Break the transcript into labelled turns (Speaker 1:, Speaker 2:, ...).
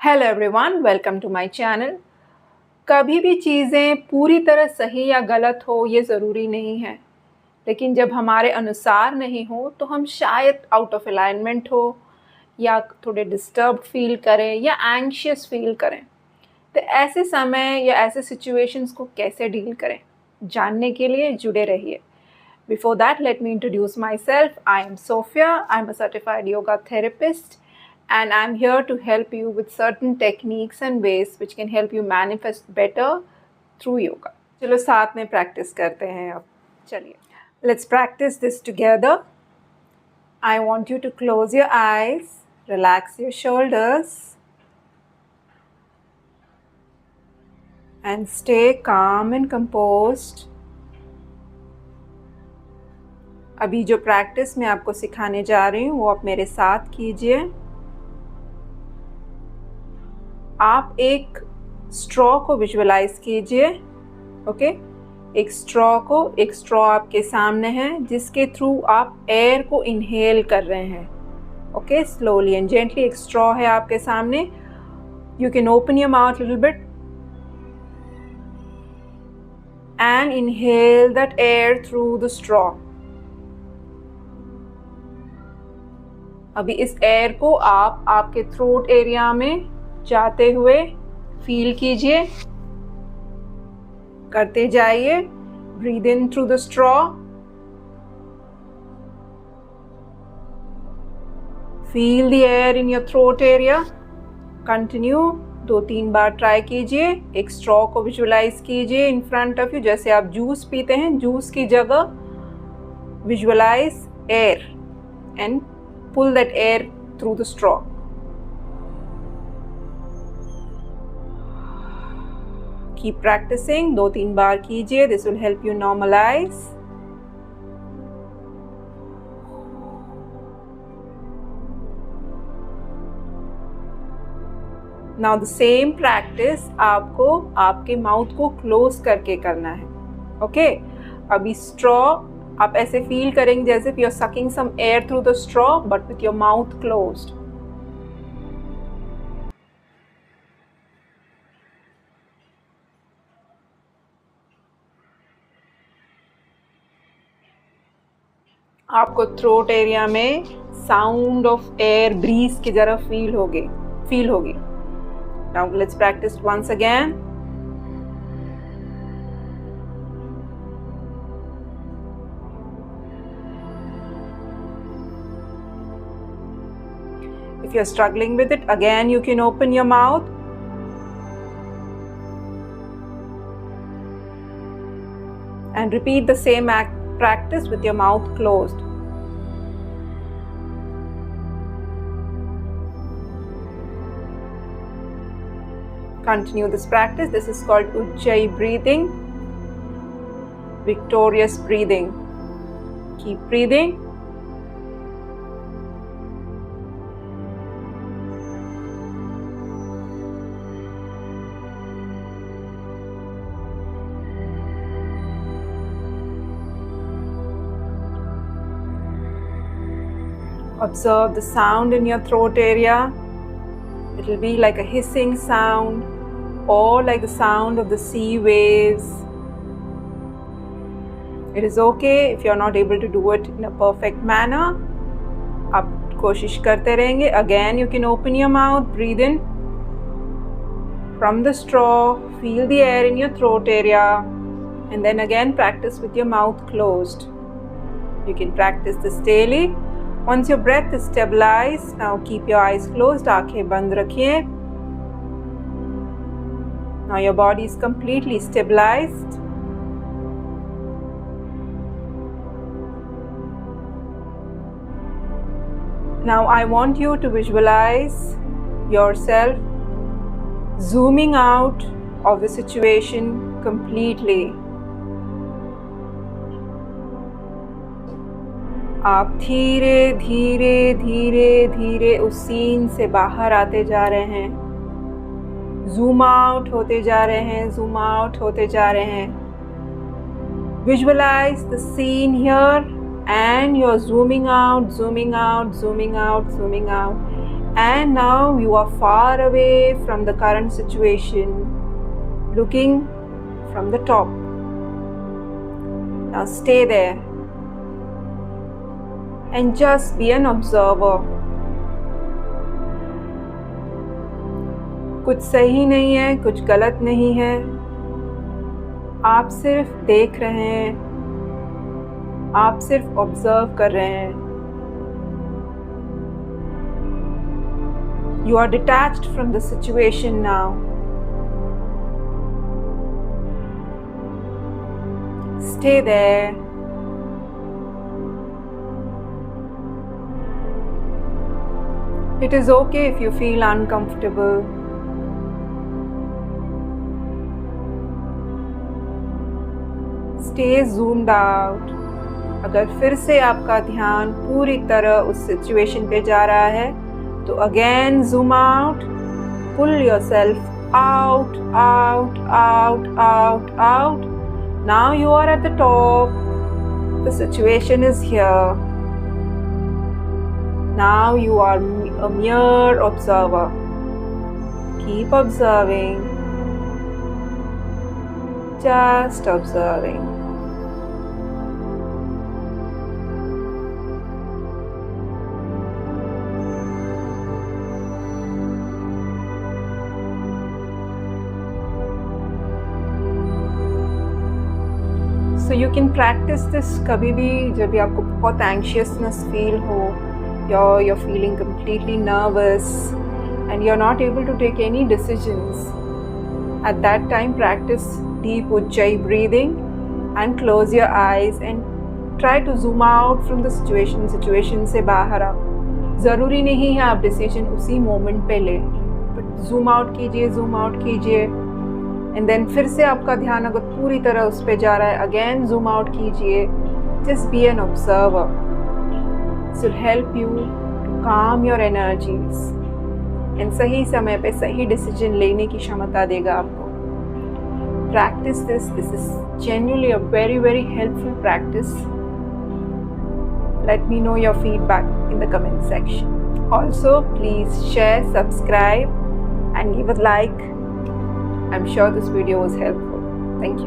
Speaker 1: Hello everyone, welcome to my channel. कभी भी चीज़ें पूरी तरह सही या गलत हो ये ज़रूरी नहीं है, लेकिन जब हमारे अनुसार नहीं हो तो हम शायद आउट ऑफ अलाइनमेंट हो या थोड़े डिस्टर्ब फील करें या एंग्शियस फील करें। तो ऐसे समय या ऐसे सिचुएशंस को कैसे डील करें, जानने के लिए जुड़े रहिए। Before that, let me introduce myself. I am Sophia. I'm a certified yoga therapist, and I'm here to help you with certain techniques and ways which can help you manifest better through yoga. चलो साथ में practice करते हैं अब। चलिए, let's practice this together. I want you to close your eyes, relax your shoulders, and stay calm and composed. अभी जो practice मैं आपको सिखाने जा रही हूँ वो आप मेरे साथ कीजिए। आप एक स्ट्रॉ को विजुअलाइज कीजिए। ओके, एक स्ट्रॉ आपके सामने है जिसके थ्रू आप एयर को इनहेल कर रहे हैं। Okay, slowly and gently. एक स्ट्रॉ है आपके सामने। You can open your mouth little bit and inhale that air through the straw. अभी इस एयर को आप आपके थ्रोट एरिया में जाते हुए फील कीजिए, करते जाइए। Breathe in through the straw, feel the air in your throat area. Continue 2-3 bar try कीजिए। एक स्ट्रॉ को विजुअलाइज कीजिए इन फ्रंट ऑफ यू, जैसे आप जूस पीते हैं। जूस की जगह visualise air and pull that air through the straw. Keep practicing. 2-3 बार कीजिए. This will help you normalize. Now the same practice आपको आपके माउथ को क्लोज करके करना है। ओके, अभी स्ट्रॉ आप ऐसे फील करेंगे जैसे you are sucking some air through the straw but with your mouth closed. आपको थ्रोट एरिया में साउंड ऑफ एयर ब्रीज की जरा फील होगी। Now let's practise once again. If you're struggling with it, again you can open your mouth and repeat the same practice with your mouth closed. Continue this practice. This is called Ujjayi breathing, victorious breathing. Keep breathing. Observe the sound in your throat area. It will be like a hissing sound or like the sound of the sea waves. It is okay if you are not able to do it in a perfect manner. आप कोशिश करते रहेंगे. Again, you can open your mouth, breathe in from the straw, feel the air in your throat area, and then again practice with your mouth closed. You can practice this daily. Once your breath is stabilized, now keep your eyes closed, आंखें बंद रखिए. Now your body is completely stabilized. Now I want you to visualize yourself zooming out of the situation completely. आप धीरे धीरे धीरे धीरे उस scene से बाहर आते जा रहे हैं। जूम आउट होते जा रहे हैं, जूम आउट होते जा रहे हैं। Visualise the scene here and you're zooming out, zooming out, zooming out, zooming out, And now you are far away from the current situation, looking from the top. Now stay there and just be an observer. कुछ सही नहीं है, कुछ गलत नहीं है, आप सिर्फ देख रहे हैं, आप सिर्फ ऑब्जर्व कर रहे हैं. You are detached from the situation now. Stay there. It is okay if you feel uncomfortable. Stay zoomed out. अगर फिर से आपका ध्यान पूरी तरह उस सिचुएशन पे जा रहा है, तो again zoom out, pull yourself out, out, out, out, out. Now you are at the top. The situation is here. Now you are a mere observer. Keep observing. Just observing. So you can practice this कभी भी जब भी आपको बहुत anxiousness feel हो, या you're feeling completely nervous and you're not able to take any decisions. At that time, practice deep Ujjayi breathing and close your eyes and try to zoom out from the situation से बाहर आओ. ज़रूरी नहीं है आप decision उसी moment पे लें, but zoom out कीजिए and then फिर से आपका ध्यान अगर पूरी तरह उस पे जा रहा है, again zoom out कीजिए. Just be an observer. This will help you to calm your energies and सही समय पे सही decision लेने की क्षमता देगा आपको. Practice this. This is genuinely a very, very helpful practice. Let me know your feedback in the comment section. Also, please share, subscribe and give a like. I'm sure this video was helpful. Thank you.